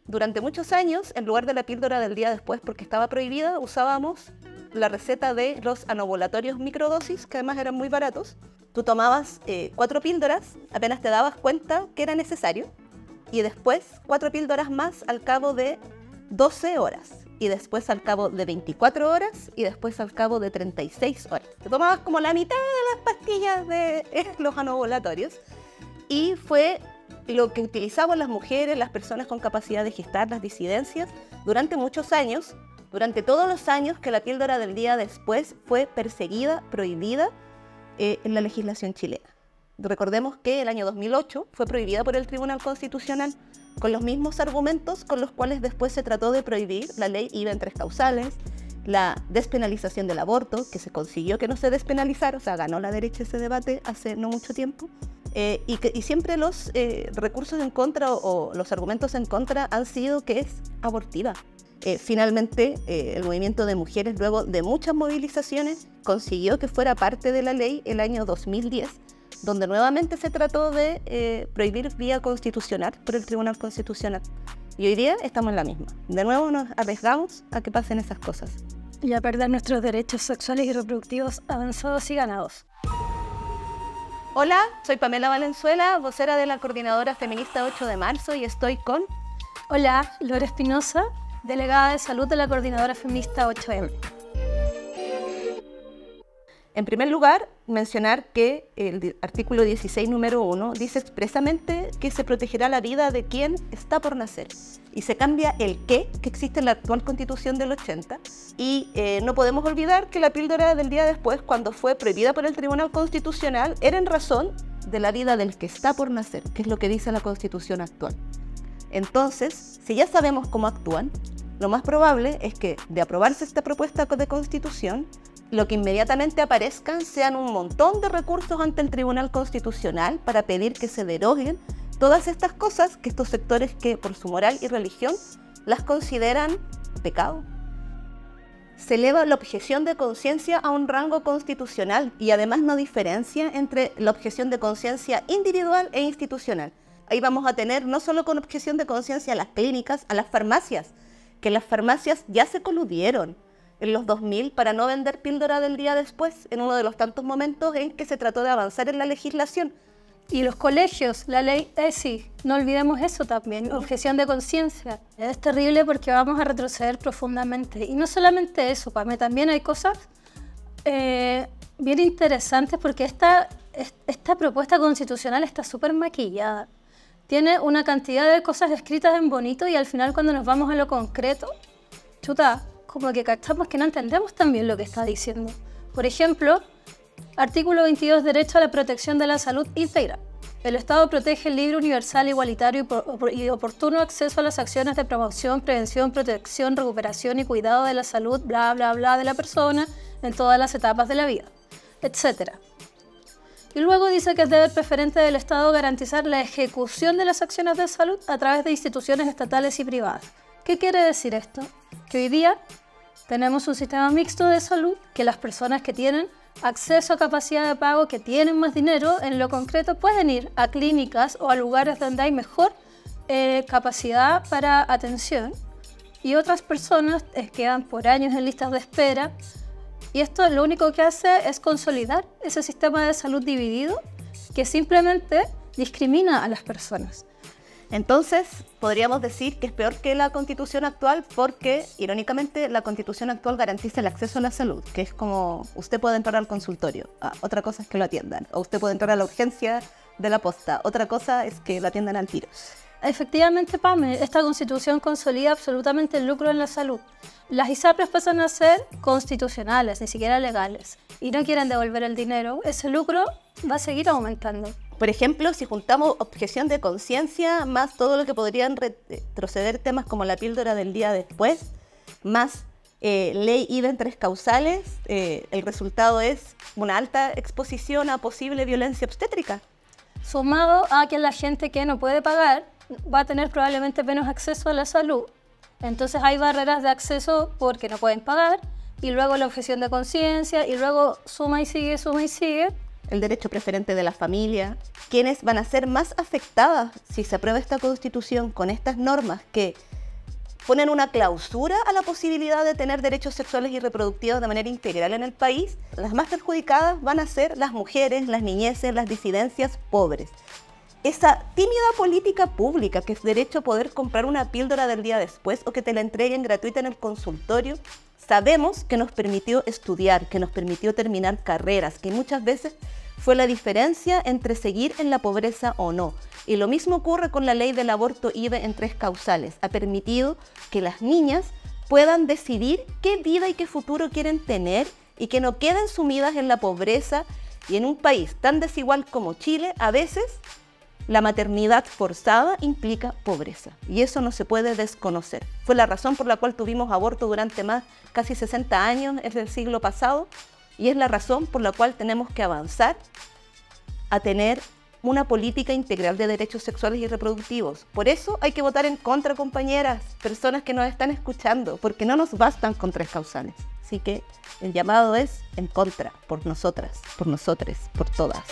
Durante muchos años, en lugar de la píldora del día después, porque estaba prohibida, usábamos la receta de los anovulatorios microdosis, que además eran muy baratos. Tú tomabas 4 píldoras, apenas te dabas cuenta que era necesario, y después 4 píldoras más al cabo de 12 horas, y después al cabo de 24 horas, y después al cabo de 36 horas. Te tomabas como la mitad de las pastillas de los anovulatorios, y fue lo que utilizaban las mujeres, las personas con capacidad de gestar, las disidencias, durante muchos años, durante todos los años que la píldora del día después fue perseguida, prohibida en la legislación chilena. Recordemos que el año 2008 fue prohibida por el Tribunal Constitucional con los mismos argumentos con los cuales después se trató de prohibir la ley IVA en 3 causales, la despenalización del aborto, que se consiguió que no se despenalizara, o sea, ganó la derecha ese debate hace no mucho tiempo. Y siempre los recursos en contra o los argumentos en contra han sido que es abortiva. Finalmente, el movimiento de mujeres, luego de muchas movilizaciones, consiguió que fuera parte de la ley el año 2010, donde nuevamente se trató de prohibir vía constitucional por el Tribunal Constitucional. Y hoy día estamos en la misma. De nuevo nos arriesgamos a que pasen esas cosas. Y a perder nuestros derechos sexuales y reproductivos avanzados y ganados. Hola, soy Pamela Valenzuela, vocera de la Coordinadora Feminista 8 de marzo y estoy con... Hola, Lore Espinosa, delegada de Salud de la Coordinadora Feminista 8M. En primer lugar, mencionar que el artículo 16, número 1, dice expresamente que se protegerá la vida de quien está por nacer. Y se cambia el qué, que existe en la actual Constitución del 80. Y no podemos olvidar que la píldora del día después, cuando fue prohibida por el Tribunal Constitucional, era en razón de la vida del que está por nacer, que es lo que dice la Constitución actual. Entonces, si ya sabemos cómo actúan, lo más probable es que, de aprobarse esta propuesta de Constitución, lo que inmediatamente aparezcan sean un montón de recursos ante el Tribunal Constitucional para pedir que se deroguen todas estas cosas que estos sectores que por su moral y religión las consideran pecado. Se eleva la objeción de conciencia a un rango constitucional y además no diferencia entre la objeción de conciencia individual e institucional. Ahí vamos a tener no solo con objeción de conciencia a las clínicas, a las farmacias, que las farmacias ya se coludieron en los 2000 para no vender píldora del día después, en uno de los tantos momentos en que se trató de avanzar en la legislación. Y los colegios, la ley ESI, no olvidemos eso también, objeción de conciencia. Es terrible porque vamos a retroceder profundamente. Y no solamente eso, Pame, también hay cosas bien interesantes porque esta propuesta constitucional está súper maquillada. Tiene una cantidad de cosas escritas en bonito y al final cuando nos vamos a lo concreto, chuta, como que captamos que no entendemos tan bien lo que está diciendo. Por ejemplo, artículo 22, derecho a la protección de la salud integral. El Estado protege el libre, universal, igualitario y oportuno acceso a las acciones de promoción, prevención, protección, recuperación y cuidado de la salud, bla, bla, bla, de la persona en todas las etapas de la vida, etc. Y luego dice que es deber preferente del Estado garantizar la ejecución de las acciones de salud a través de instituciones estatales y privadas. ¿Qué quiere decir esto? Que hoy día tenemos un sistema mixto de salud que las personas que tienen acceso a capacidad de pago, que tienen más dinero, en lo concreto pueden ir a clínicas o a lugares donde hay mejor capacidad para atención y otras personas quedan por años en listas de espera y esto lo único que hace es consolidar ese sistema de salud dividido que simplemente discrimina a las personas. Entonces, podríamos decir que es peor que la Constitución actual porque, irónicamente, la Constitución actual garantiza el acceso a la salud, que es como usted puede entrar al consultorio, otra cosa es que lo atiendan, o usted puede entrar a la urgencia de la posta, otra cosa es que lo atiendan al tiro. Efectivamente, Pame, esta Constitución consolida absolutamente el lucro en la salud. Las ISAPRES pasan a ser constitucionales, ni siquiera legales, y no quieren devolver el dinero. Ese lucro va a seguir aumentando. Por ejemplo, si juntamos objeción de conciencia más todo lo que podrían retroceder temas como la píldora del día después, más ley IVA en 3 causales, el resultado es una alta exposición a posible violencia obstétrica. Sumado a que la gente que no puede pagar va a tener probablemente menos acceso a la salud. Entonces hay barreras de acceso porque no pueden pagar, y luego la objeción de conciencia, y luego suma y sigue, suma y sigue. El derecho preferente de la familia, quienes van a ser más afectadas si se aprueba esta Constitución con estas normas que ponen una clausura a la posibilidad de tener derechos sexuales y reproductivos de manera integral en el país, las más perjudicadas van a ser las mujeres, las niñeces, las disidencias pobres. Esa tímida política pública que es derecho a poder comprar una píldora del día después o que te la entreguen gratuita en el consultorio, sabemos que nos permitió estudiar, que nos permitió terminar carreras, que muchas veces fue la diferencia entre seguir en la pobreza o no. Y lo mismo ocurre con la ley del aborto IVE en 3 causales. Ha permitido que las niñas puedan decidir qué vida y qué futuro quieren tener y que no queden sumidas en la pobreza. Y en un país tan desigual como Chile, a veces la maternidad forzada implica pobreza. Y eso no se puede desconocer. Fue la razón por la cual tuvimos aborto durante casi 60 años en el siglo pasado. Y es la razón por la cual tenemos que avanzar a tener una política integral de derechos sexuales y reproductivos. Por eso hay que votar en contra, compañeras, personas que nos están escuchando, porque no nos bastan con 3 causales. Así que el llamado es en contra, por nosotras, por nosotres, por todas.